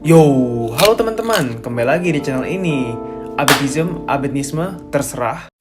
Yo, halo teman-teman, kembali lagi di channel ini. Abedisme, terserah.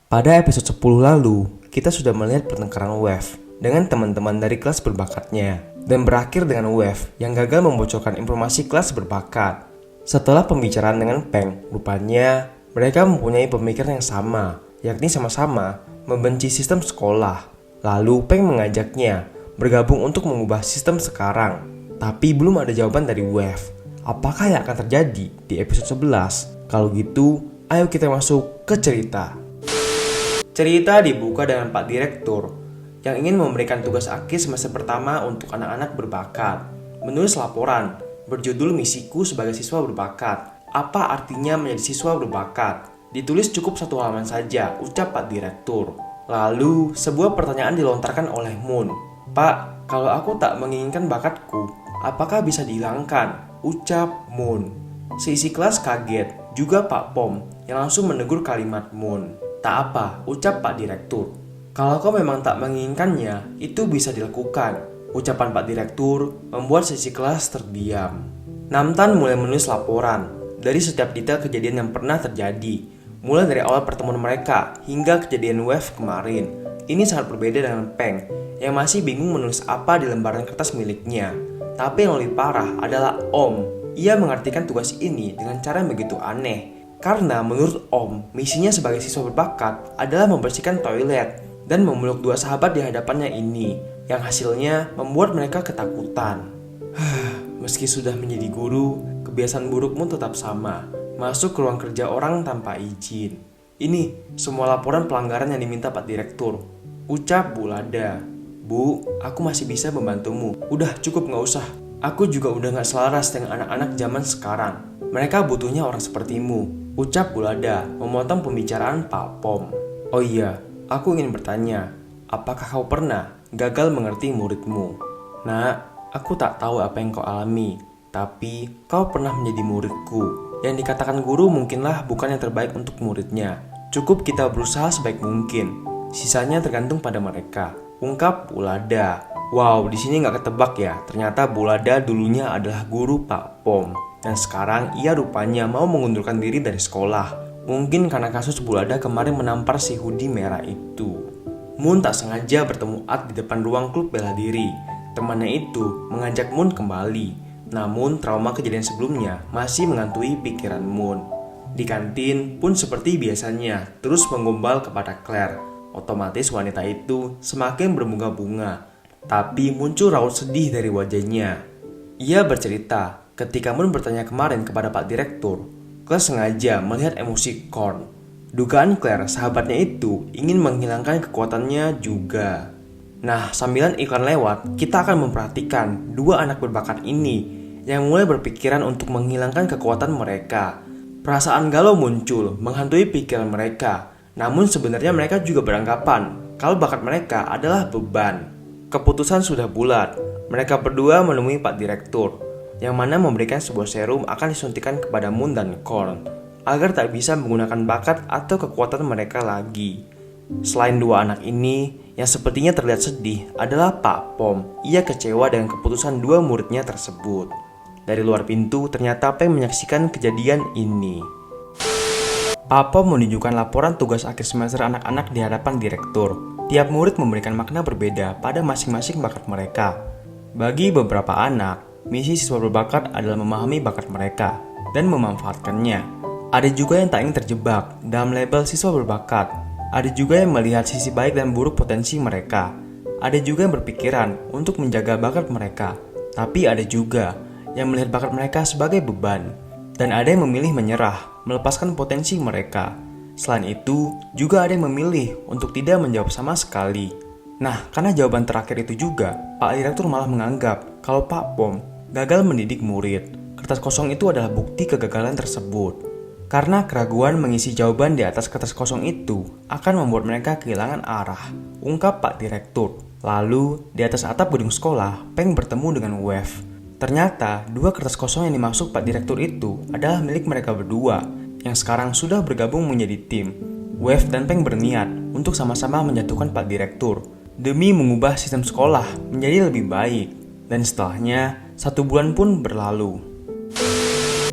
Pada episode 10 lalu, kita sudah melihat pertengkaran Wave dengan teman-teman dari kelas berbakatnya dan berakhir dengan Wave yang gagal membocorkan informasi kelas berbakat. Setelah pembicaraan dengan Peng, rupanya mereka mempunyai pemikiran yang sama, yakni sama-sama membenci sistem sekolah. Lalu Peng mengajaknya bergabung untuk mengubah sistem sekarang. Tapi belum ada jawaban dari Wave. Apakah yang akan terjadi di episode 11? Kalau gitu, ayo kita masuk ke cerita. Cerita dibuka dengan Pak Direktur yang ingin memberikan tugas akhir semester pertama untuk anak-anak berbakat. Menulis laporan berjudul Misiku sebagai siswa berbakat. Apa artinya menjadi siswa berbakat? Ditulis cukup satu halaman saja, ucap Pak Direktur. Lalu, sebuah pertanyaan dilontarkan oleh Moon. Pak, kalau aku tak menginginkan bakatku, apakah bisa dihilangkan? Ucap Moon. Seisi kelas kaget, juga Pak Pom yang langsung menegur kalimat Moon. Tak apa, ucap Pak Direktur. Kalau kau memang tak menginginkannya, itu bisa dilakukan. Ucapan Pak Direktur membuat seisi kelas terdiam. Namtan mulai menulis laporan dari setiap detail kejadian yang pernah terjadi, mulai dari awal pertemuan mereka hingga kejadian Wave kemarin. Ini sangat berbeda dengan Peng yang masih bingung menulis apa di lembaran kertas miliknya. Tapi yang lebih parah adalah Om. Ia mengartikan tugas ini dengan cara yang begitu aneh. Karena menurut Om, misinya sebagai siswa berbakat adalah membersihkan toilet dan memeluk dua sahabat di hadapannya ini, yang hasilnya membuat mereka ketakutan. Meski sudah menjadi guru, kebiasaan burukmu tetap sama. Masuk ke ruang kerja orang tanpa izin. Ini semua laporan pelanggaran yang diminta Pak Direktur. Ucap Bu Lada. Bu, aku masih bisa membantumu. Udah cukup gak usah. Aku juga udah gak selaras dengan anak-anak zaman sekarang. Mereka butuhnya orang sepertimu. Ucap Bu Lada, memotong pembicaraan Pak Pom. Oh iya, aku ingin bertanya. Apakah kau pernah gagal mengerti muridmu? Nak, aku tak tahu apa yang kau alami. Tapi kau pernah menjadi muridku. Yang dikatakan guru mungkinlah bukan yang terbaik untuk muridnya. Cukup kita berusaha sebaik mungkin. Sisanya tergantung pada mereka. Ungkap Bu Lada. Wow, di sini nggak ketebak ya. Ternyata Bu Lada dulunya adalah guru Pak Pom. Dan sekarang ia rupanya mau mengundurkan diri dari sekolah. Mungkin karena kasus Bu Lada kemarin menampar si hoodie merah itu. Moon tak sengaja bertemu Ad di depan ruang klub bela diri. Temannya itu mengajak Moon kembali. Namun trauma kejadian sebelumnya masih menghantui pikiran Moon. Di kantin pun seperti biasanya terus menggombal kepada Claire. Otomatis wanita itu semakin berbunga-bunga, tapi muncul raut sedih dari wajahnya. Ia bercerita, ketika Moon bertanya kemarin kepada Pak Direktur, Claire sengaja melihat emosi Korn. Dugaan Claire, sahabatnya itu, ingin menghilangkan kekuatannya juga. Nah, sambilan iklan lewat, kita akan memperhatikan dua anak berbakat ini yang mulai berpikiran untuk menghilangkan kekuatan mereka. Perasaan galau muncul, menghantui pikiran mereka. Namun sebenarnya mereka juga beranggapan kalau bakat mereka adalah beban. Keputusan sudah bulat. Mereka berdua menemui Pak Direktur, yang mana memberikan sebuah serum akan disuntikan kepada Moon dan Korn, agar tak bisa menggunakan bakat atau kekuatan mereka lagi. Selain dua anak ini, yang sepertinya terlihat sedih adalah Pak Pom. Ia kecewa dengan keputusan dua muridnya tersebut. Dari luar pintu, ternyata Peng menyaksikan kejadian ini. Pak Pom menunjukkan laporan tugas akhir semester anak-anak di hadapan direktur. Tiap murid memberikan makna berbeda pada masing-masing bakat mereka. Bagi beberapa anak, misi siswa berbakat adalah memahami bakat mereka dan memanfaatkannya. Ada juga yang tak ingin terjebak dalam label siswa berbakat. Ada juga yang melihat sisi baik dan buruk potensi mereka. Ada juga yang berpikiran untuk menjaga bakat mereka. Tapi ada juga yang melihat bakat mereka sebagai beban. Dan ada yang memilih menyerah, melepaskan potensi mereka. Selain itu, juga ada yang memilih untuk tidak menjawab sama sekali. Nah, karena jawaban terakhir itu juga, Pak Direktur malah menganggap kalau Pak Pom gagal mendidik murid. Kertas kosong itu adalah bukti kegagalan tersebut. Karena keraguan mengisi jawaban di atas kertas kosong itu akan membuat mereka kehilangan arah, ungkap Pak Direktur. Lalu, di atas atap gedung sekolah, Peng bertemu dengan Wave. Ternyata, dua kertas kosong yang dimaksud Pak Direktur itu adalah milik mereka berdua, yang sekarang sudah bergabung menjadi tim. Wave dan Peng berniat untuk sama-sama menjatuhkan Pak Direktur, demi mengubah sistem sekolah menjadi lebih baik. Dan setelahnya, 1 bulan pun berlalu.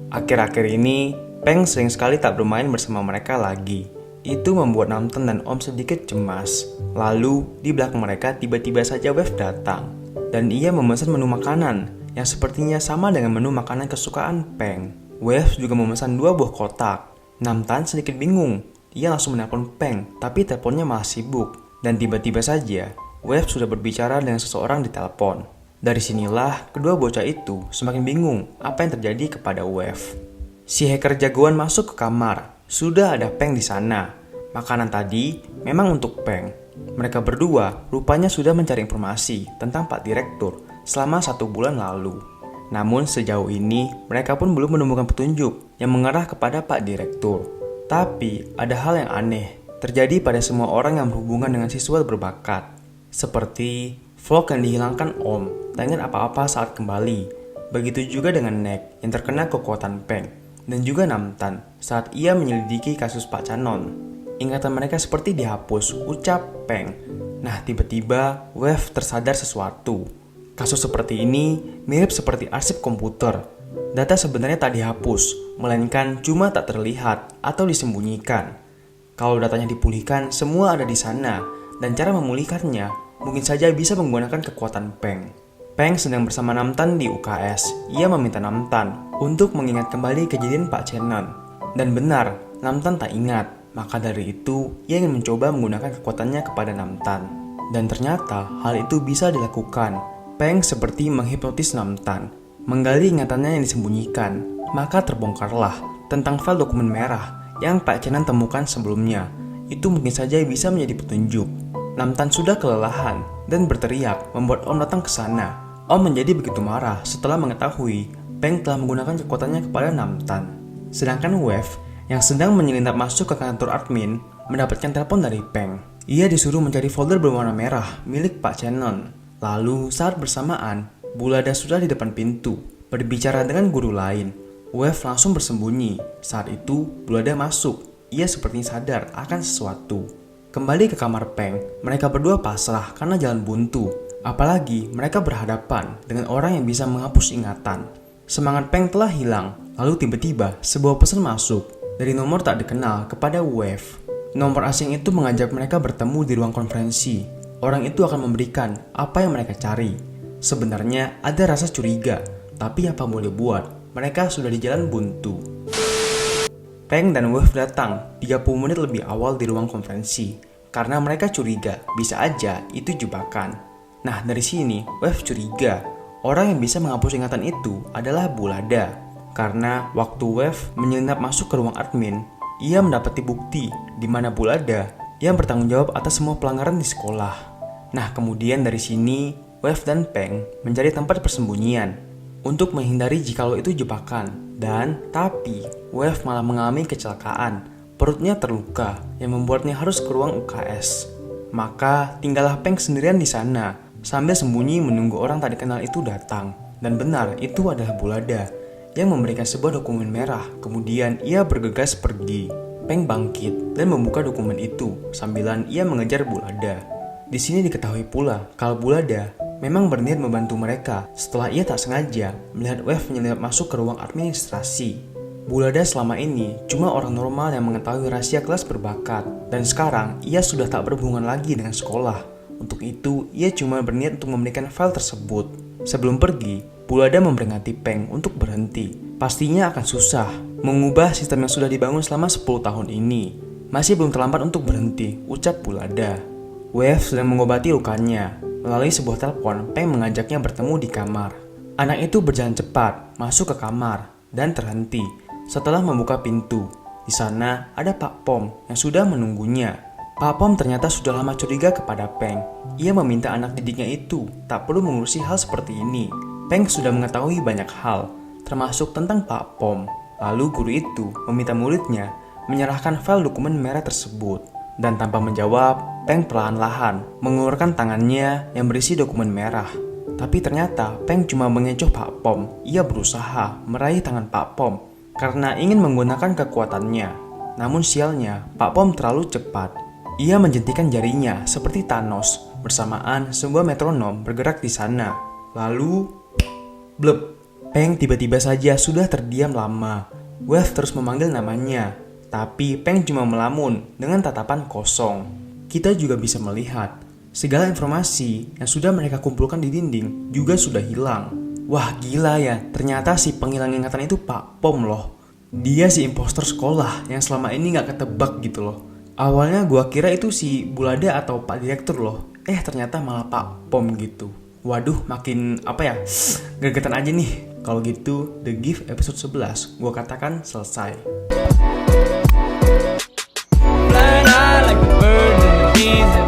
Akhir-akhir ini, Peng sering sekali tak bermain bersama mereka lagi. Itu membuat Namtan dan Om sedikit cemas. Lalu, di belakang mereka tiba-tiba saja Wave datang. Dan ia memesan menu makanan yang sepertinya sama dengan menu makanan kesukaan Peng. Wave juga memesan 2 buah kotak. Namtan sedikit bingung. Ia langsung menelpon Peng, tapi teleponnya malah sibuk. Dan tiba-tiba saja, Wave sudah berbicara dengan seseorang di telepon. Dari sinilah, kedua bocah itu semakin bingung apa yang terjadi kepada Wave. Si hacker jagoan masuk ke kamar. Sudah ada Peng di sana. Makanan tadi memang untuk Peng. Mereka berdua rupanya sudah mencari informasi tentang Pak Direktur selama 1 bulan lalu. Namun sejauh ini mereka pun belum menemukan petunjuk yang mengarah kepada Pak Direktur. Tapi ada hal yang aneh terjadi pada semua orang yang berhubungan dengan siswa berbakat. Seperti vlog yang dihilangkan Om tak ingat apa-apa saat kembali. Begitu juga dengan Nek yang terkena kekuatan Peng. Dan juga Namtan saat ia menyelidiki kasus Pak Canon. Ingatan mereka seperti dihapus, ucap Peng. Nah tiba-tiba Wave tersadar sesuatu. Kasus seperti ini mirip seperti arsip komputer. Data sebenarnya tak dihapus, melainkan cuma tak terlihat atau disembunyikan. Kalau datanya dipulihkan, semua ada di sana. Dan cara memulihkannya mungkin saja bisa menggunakan kekuatan Peng. Peng sedang bersama Namtan di UKS. Ia meminta Namtan untuk mengingat kembali kejadian Pak Canon. Dan benar, Namtan tak ingat. Maka dari itu, ia ingin mencoba menggunakan kekuatannya kepada Namtan. Dan ternyata hal itu bisa dilakukan. Peng seperti menghipnotis Namtan, menggali ingatannya yang disembunyikan. Maka terbongkarlah tentang file dokumen merah yang Pak Canon temukan sebelumnya. Itu mungkin saja bisa menjadi petunjuk. Namtan sudah kelelahan dan berteriak membuat Om datang ke sana. Om menjadi begitu marah setelah mengetahui Peng telah menggunakan kekuatannya kepada Namtan. Sedangkan Wave yang sedang menyelinap masuk ke kantor admin mendapatkan telepon dari Peng. Ia disuruh mencari folder berwarna merah milik Pak Canon. Lalu saat bersamaan, Bulada sudah di depan pintu berbicara dengan guru lain. Wave langsung bersembunyi. Saat itu Bulada masuk. Ia sepertinya sadar akan sesuatu. Kembali ke kamar Peng, mereka berdua pasrah karena jalan buntu. Apalagi mereka berhadapan dengan orang yang bisa menghapus ingatan. Semangat Peng telah hilang. Lalu tiba-tiba sebuah pesan masuk dari nomor tak dikenal kepada Wave. Nomor asing itu mengajak mereka bertemu di ruang konferensi. Orang itu akan memberikan apa yang mereka cari. Sebenarnya ada rasa curiga, tapi apa boleh buat, mereka sudah di jalan buntu. Peng dan Wave datang 30 menit lebih awal di ruang konferensi karena mereka curiga bisa aja itu jebakan. Nah dari sini Wave curiga orang yang bisa menghapus ingatan itu adalah Bulada. Karena waktu Wave menyelinap masuk ke ruang admin, ia mendapati bukti di mana Bulada yang bertanggung jawab atas semua pelanggaran di sekolah. Nah kemudian dari sini Wave dan Peng mencari tempat persembunyian untuk menghindari jikalau itu jebakan. Tapi Wave malah mengalami kecelakaan. Perutnya terluka yang membuatnya harus ke ruang UKS. Maka tinggallah Peng sendirian di sana sambil sembunyi menunggu orang tak dikenal itu datang. Dan benar itu adalah Bulada yang memberikan sebuah dokumen merah. Kemudian ia bergegas pergi. Peng bangkit dan membuka dokumen itu sambilan ia mengejar Bulada. Di sini diketahui pula kalau Bulada memang berniat membantu mereka setelah ia tak sengaja melihat Wave menyelinap masuk ke ruang administrasi. Bulada selama ini cuma orang normal yang mengetahui rahasia kelas berbakat, dan sekarang ia sudah tak berhubungan lagi dengan sekolah. Untuk itu, ia cuma berniat untuk memberikan file tersebut. Sebelum pergi, Bulada memperingati Peng untuk berhenti. Pastinya akan susah mengubah sistem yang sudah dibangun selama 10 tahun ini. Masih belum terlambat untuk berhenti, ucap Bulada. Wave sedang mengobati lukanya. Melalui sebuah telepon, Peng mengajaknya bertemu di kamar. Anak itu berjalan cepat masuk ke kamar dan terhenti setelah membuka pintu. Di sana ada Pak Pom yang sudah menunggunya. Pak Pom ternyata sudah lama curiga kepada Peng. Ia meminta anak didiknya itu tak perlu mengurusi hal seperti ini. Peng sudah mengetahui banyak hal, termasuk tentang Pak Pom. Lalu guru itu meminta muridnya menyerahkan file dokumen merah tersebut. Dan tanpa menjawab, Peng perlahan-lahan mengulurkan tangannya yang berisi dokumen merah. Tapi ternyata Peng cuma mengecoh Pak Pom. Ia berusaha meraih tangan Pak Pom karena ingin menggunakan kekuatannya. Namun sialnya, Pak Pom terlalu cepat. Ia menjentikan jarinya seperti Thanos. Bersamaan, sebuah metronom bergerak di sana. Lalu, blep, Peng tiba-tiba saja sudah terdiam lama. Wave terus memanggil namanya, tapi Peng cuma melamun dengan tatapan kosong. Kita juga bisa melihat segala informasi yang sudah mereka kumpulkan di dinding juga sudah hilang. Wah gila ya, ternyata si penghilang ingatan itu Pak Pom loh. Dia si impostor sekolah yang selama ini gak ketebak gitu loh. Awalnya gua kira itu si Bulada atau Pak Direktur loh. Ternyata malah Pak Pom gitu. Waduh, makin gregetan aja nih. Kalau gitu, The Gift episode 11 gua katakan selesai. Flying high like the birds and the bees.